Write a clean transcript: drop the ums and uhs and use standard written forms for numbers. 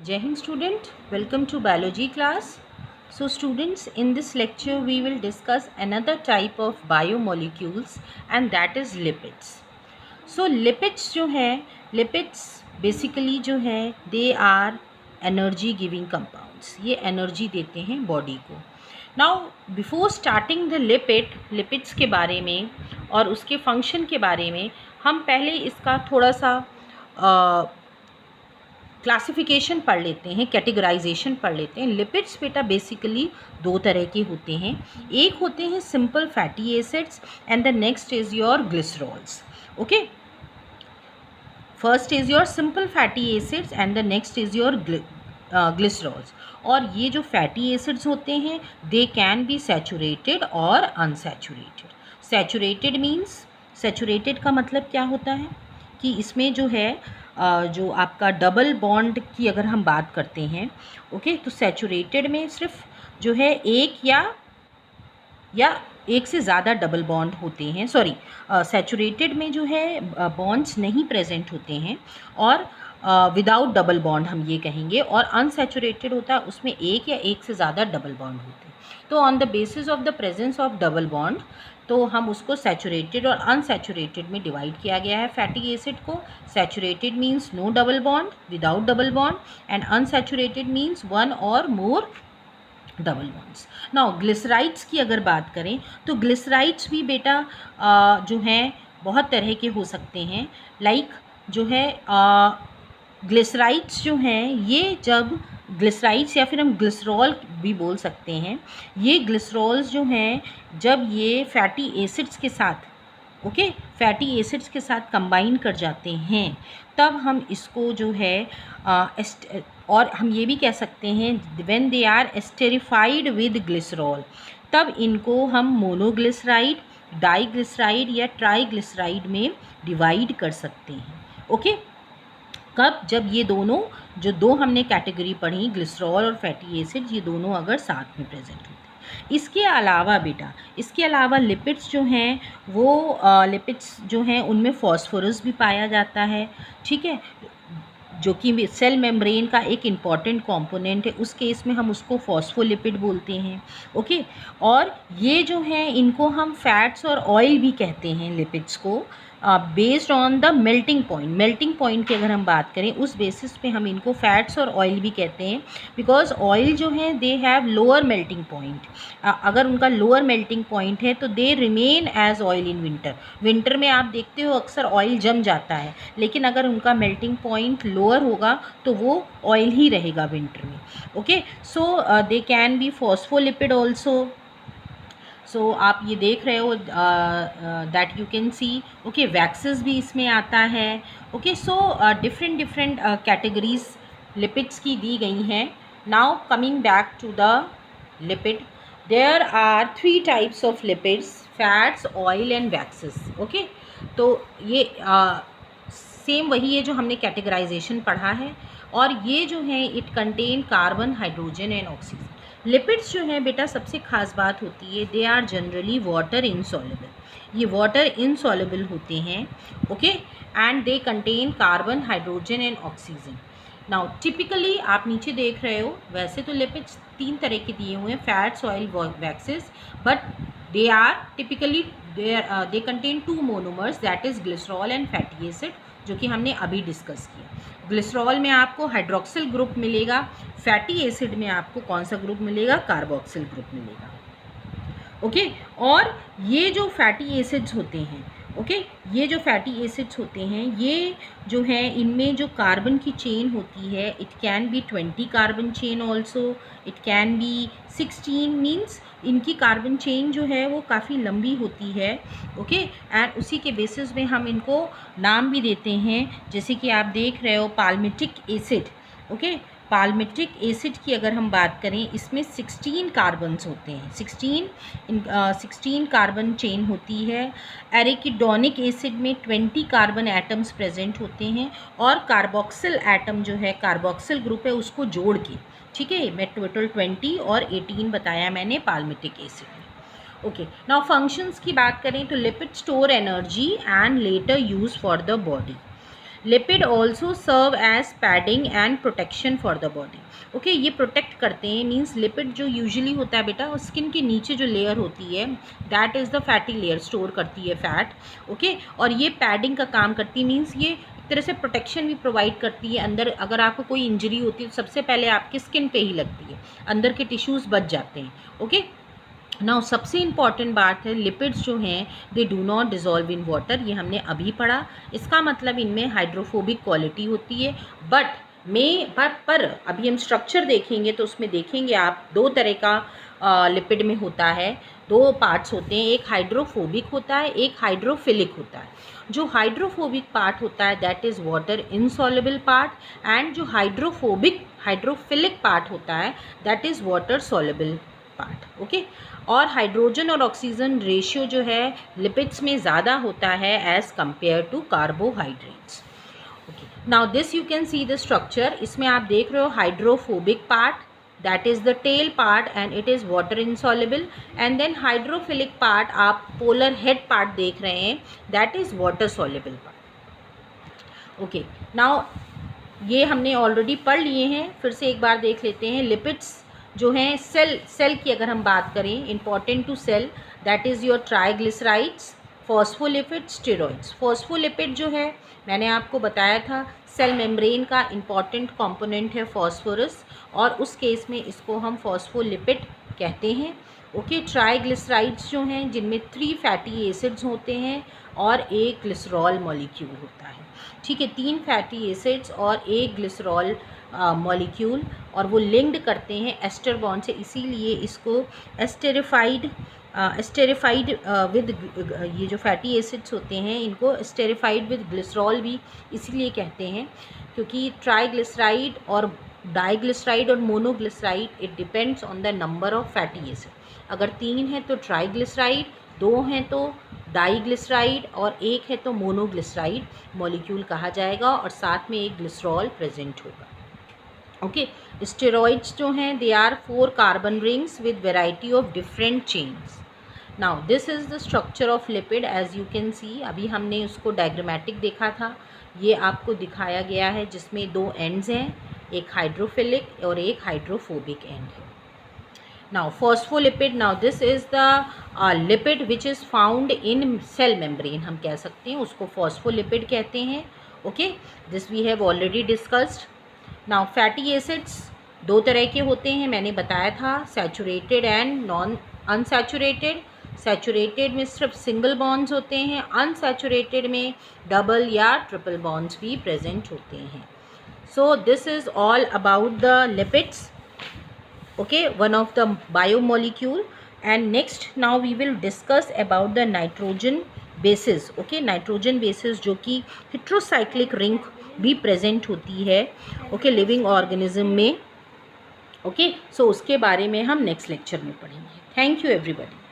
Jai Hind student, welcome to biology class. So students, in this lecture we will discuss another type of biomolecules and that is lipids. So lipids जो है, lipids basically जो है they are energy giving compounds. ये energy देते हैं body को. Now before starting the lipids के बारे में और उसके function के बारे में हम पहले इसका थोड़ा सा क्लासिफिकेशन पढ़ लेते हैं, कैटेगराइजेशन पढ़ लेते हैं. लिपिड्स बेटा बेसिकली दो तरह के होते हैं. एक होते हैं simple fatty acids and the next is your glycerols. Okay, first is your simple fatty acids and the next is your glycerols. और ये जो फैटी एसिड्स होते हैं दे कैन बी सैचुरेटेड और अनसैचुरेटेड. सैचुरेटेड मीन्स, सैचुरेटेड का मतलब क्या होता है कि इसमें जो है जो आपका डबल बॉन्ड की अगर हम बात करते हैं, ओके, तो सैचुरेटेड में सिर्फ जो है एक या एक से ज़्यादा डबल बॉन्ड होते हैं. सॉरी, सैचुरेटेड में जो है बॉन्ड्स नहीं प्रेजेंट होते हैं और विदाउट डबल बॉन्ड हम ये कहेंगे. और अनसैचुरेटेड होता है उसमें एक या एक से ज़्यादा डबल बॉन्ड होते हैं. तो on the basis of the presence of double bond तो हम उसको सैचुरेटेड और अनसैचुरेटेड में डिवाइड किया गया है फैटी एसिड को. Saturated means no double bond, without double bond, and unsaturated means one or more double bonds. Now glycerides की अगर बात करें तो ग्लिसराइड्स भी बेटा जो हैं बहुत तरह के हो सकते हैं. लाइक जो है ग्लिसराइड्स जो हैं ये जब ग्लिसराइड्स या फिर हम ग्लिसरॉल भी बोल सकते हैं, ये ग्लिसरॉल्स जो हैं जब ये फैटी एसिड्स के साथ, ओके, फैटी एसिड्स के साथ कंबाइन कर जाते हैं तब हम इसको जो है और हम ये भी कह सकते हैं when they are esterified with glycerol तब इनको हम मोनोग्लिसराइड, डाईग्लिसराइड या ट्राईग्लिसराइड में डिवाइड कर सकते हैं. ओके, कब? जब ये दोनों जो दो हमने कैटेगरी पढ़ी ग्लिसरॉल और फैटी एसिड, ये दोनों अगर साथ में प्रेजेंट होते हैं. इसके अलावा बेटा, इसके अलावा लिपिड्स जो हैं वो लिपिड्स जो हैं उनमें फॉस्फोरस भी पाया जाता है. ठीक है, जो कि सेल मेम्ब्रेन का एक इम्पॉर्टेंट कंपोनेंट है. उस केस में हम उसको फॉस्फोलिपिड बोलते हैं. ओके, और ये जो हैं इनको हम फैट्स और ऑयल भी कहते हैं लिपिड्स को, based on the melting point. Melting point की अगर हम बात करें उस बेसिस पे हम इनको फैट्स और ऑयल भी कहते हैं. बिकॉज ऑयल जो है they have lower melting point. अगर उनका लोअर मेल्टिंग पॉइंट है तो they remain as oil in winter. Winter में आप देखते हो अक्सर ऑयल जम जाता है, लेकिन अगर उनका मेल्टिंग पॉइंट लोअर होगा तो वो ऑयल ही रहेगा विंटर में. Okay, so they can be phospholipid also. So आप ये देख रहे हो that you can see. Okay, waxes भी इसमें आता है. Okay, so different categories lipids की दी गई हैं. Now coming back to the lipid, there are 3 types of lipids: fats, oil and waxes. Okay, तो ये सेम वही है जो हमने कैटेगराइजेशन पढ़ा है. और ये जो है it contain carbon, hydrogen and oxygen. Lipids जो हैं बेटा सबसे ख़ास बात होती है they are generally water insoluble. ये वाटर इनसॉल्युबल होते हैं. Okay, and they contain carbon, hydrogen and oxygen. Now typically आप नीचे देख रहे हो, वैसे तो लिपिड्स 3 तरह के दिए हुए हैं, fats, oil, waxes, but they are typically they contain 2 monomers that is glycerol and fatty acid, जो कि हमने अभी डिस्कस किया. ग्लिसरॉल में आपको हाइड्रोक्सिल ग्रुप मिलेगा, फैटी एसिड में आपको कौन सा ग्रुप मिलेगा? कार्बोक्सिल ग्रुप मिलेगा. ओके, और ये जो फैटी एसिड्स होते हैं, ओके, ये जो फैटी एसिड्स होते हैं ये जो है इनमें जो कार्बन की चेन होती है it can be 20 carbon chain also, it can be 16. Means इनकी कार्बन चेन जो है वो काफ़ी लंबी होती है. ओके, एंड उसी के बेसिस में हम इनको नाम भी देते हैं, जैसे कि आप देख रहे हो palmitic acid. Okay, palmitic acid की अगर हम बात करें इसमें 16 कार्बन्स होते हैं. 16 कार्बन चेन होती है. एरिकिडोनिक एसिड में 20 कार्बन एटम्स प्रेजेंट होते हैं और कार्बोक्सिल एटम जो है, कार्बोक्सिल ग्रुप है, उसको जोड़ के, ठीक है, मैं टोटल 20 और 18 बताया मैंने पाल्मिटिक एसिड में. ओके, नाउ फंक्शंस की बात करें तो lipid store energy and later use for the body. Lipid also serve as padding and protection for the body. Okay, ये प्रोटेक्ट करते हैं, मीन्स लिपिड जो यूजुअली होता है बेटा, स्किन के नीचे जो लेयर होती है that is the fatty layer, store करती है फैट। ओके, और ये पैडिंग का काम करती है, मीन्स ये एक तरह से प्रोटेक्शन भी प्रोवाइड करती है। अंदर अगर आपको कोई इंजरी होती है तो सबसे पहले आपकी स्किन पे ही लगती है, अंदर के टिश्यूज़ बच जाते हैं। ओके, नाउ सबसे इम्पॉर्टेंट बात है, लिपिड्स जो हैं they do not dissolve in water, ये हमने अभी पढ़ा। इसका मतलब इनमें हाइड्रोफोबिक क्वालिटी होती है, बट पर अभी हम स्ट्रक्चर देखेंगे तो उसमें देखेंगे आप दो तरह का लिपिड में होता है, दो पार्ट्स होते हैं, एक हाइड्रोफोबिक होता है, एक हाइड्रोफिलिक होता है। जो हाइड्रोफोबिक पार्ट होता है that is water insoluble part, and जो हाइड्रोफिलिक पार्ट होता है that is water soluble part. Okay, और हाइड्रोजन और ऑक्सीजन रेशियो जो है लिपिड्स में ज़्यादा होता है as compare to carbohydrates. Okay, now this you can see the structure. इसमें आप देख रहे हो hydrophobic part that is the tail part and it is water insoluble, and then hydrophilic part आप पोलर हेड पार्ट देख रहे हैं that is water soluble part. Okay, now ये हमने ऑलरेडी पढ़ लिए हैं, फिर से एक बार देख लेते हैं। लिपिड्स जो हैं सेल की अगर हम बात करें, important to cell that is your triglycerides, phospholipid, steroids. Phospholipid जो है मैंने आपको बताया था सेल मेम्ब्रेन का इंपॉर्टेंट कंपोनेंट है फॉस्फोरस, और उस केस में इसको हम फॉस्फोलिपिड कहते हैं। ओके, ट्राइग्लिसराइड्स जो हैं जिनमें 3 फैटी एसिड्स होते हैं और एक ग्लिसरॉल मॉलिक्यूल होता है। ठीक है, 3 फैटी एसिड्स और एक ग्लिसरॉल मॉलिक्यूल, और वो लिंक्ड करते हैं एस्टर बॉन्ड से, इसीलिए इसको एस्टेरिफाइड विद ये जो फैटी एसिड्स होते हैं इनको एस्टेरिफाइड विद ग्लिसरॉल भी इसीलिए कहते हैं, क्योंकि ट्राइग्लिसराइड और डाइग्लिसराइड और monoglyceride it depends on the number of fatty acid. अगर 3 है तो ट्राइग्लिसराइड, 2 हैं तो डाइग्लिसराइड, और 1 है तो मोनोग्लिसराइड मॉलिक्यूल कहा जाएगा, और साथ में एक ग्लिसरॉल प्रेजेंट होगा। ओके, स्टेरॉइड्स जो हैं they are 4 carbon rings with variety of different chains. Now this is the structure of lipid as you can see. अभी हमने उसको डायग्रामेटिक देखा था, ये आपको दिखाया गया है जिसमें 2 एंड्स हैं, एक हाइड्रोफिलिक और एक हाइड्रोफोबिक एंड है। Now phospholipid, now this is the lipid which is found in cell membrane, हम कह सकते हैं उसको फॉस्फोलिपिड कहते हैं। Okay, this we have already discussed. Now fatty acids 2 तरह के होते हैं, मैंने बताया था, saturated and non unsaturated. Saturated में सिर्फ सिंगल बॉन्ड्स होते हैं, अनसैचुरेटेड में डबल या ट्रिपल बॉन्ड्स भी प्रेजेंट होते हैं। So this is all about the lipids, okay, one of the biomolecule, and next now we will discuss about the nitrogen bases। okay, nitrogen bases जो कि heterocyclic ring भी present होती है okay, living organism में। okay, so उसके बारे में हम next lecture में पढ़ेंगे। Thank you everybody।